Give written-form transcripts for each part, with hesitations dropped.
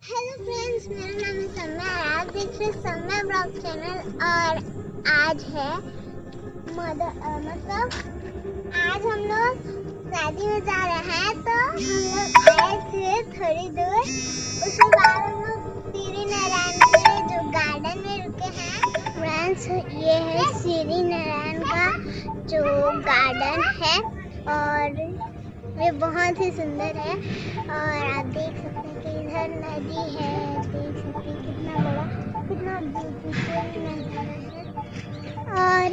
Hello friends, मेरा नाम है सम्या और आप देख रहे हैं सम्या ब्लॉग चैनल। और आज है आज हम लोग शादी में जा रहे हैं। तो हम लोग आए थे थोड़ी दूर, उसके बाद हम लोग श्री नारायण के जो गार्डन में रुके हैं। फ्रेंड्स, ये है श्री नारायण का जो गार्डन है और ये बहुत ही सुंदर है। और आप देख सकते हैं कि इधर नदी है, देख सकते हैं कितना बड़ा, कितना ब्यूटीफुल नजारा है। और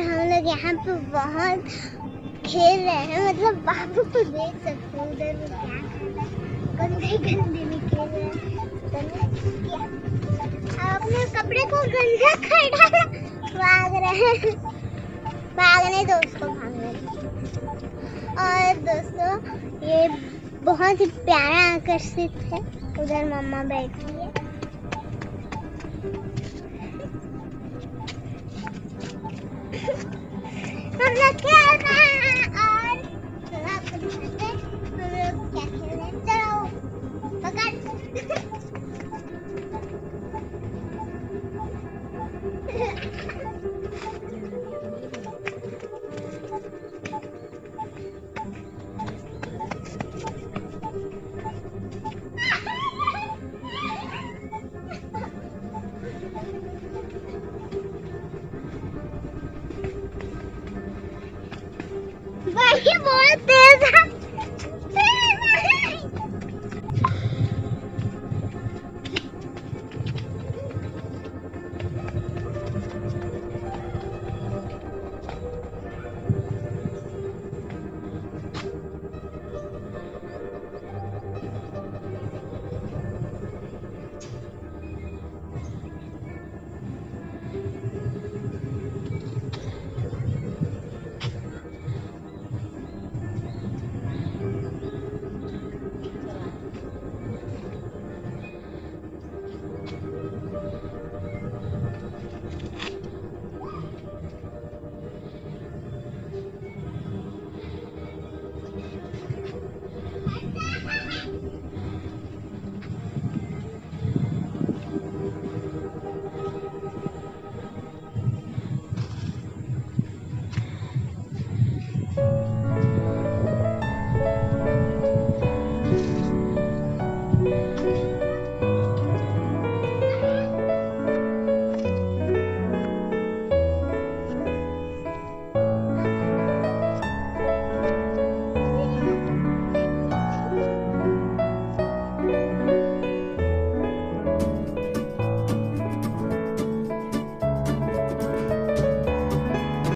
हम लोग यहाँ पे बहुत खेल रहे हैं, मतलब बाबू को देख सकते हैं उधर वो क्या कर रहे हैं, गंदे गंदे में खेल रहे हैं। अपने कपड़े को गंदा कर डाला, भाग रहे हैं, भागने दो उसको, भागने दो। और दोस्तों, ये बहुत ही प्यारा आकर्षित है। उधर मम्मा बैठी है। हम लोग खेल रहे हैं और आपको दिखाते हैं हम लोग क्या खेल रहे हैं। चलो पकड़। भाई बहुत तेज है।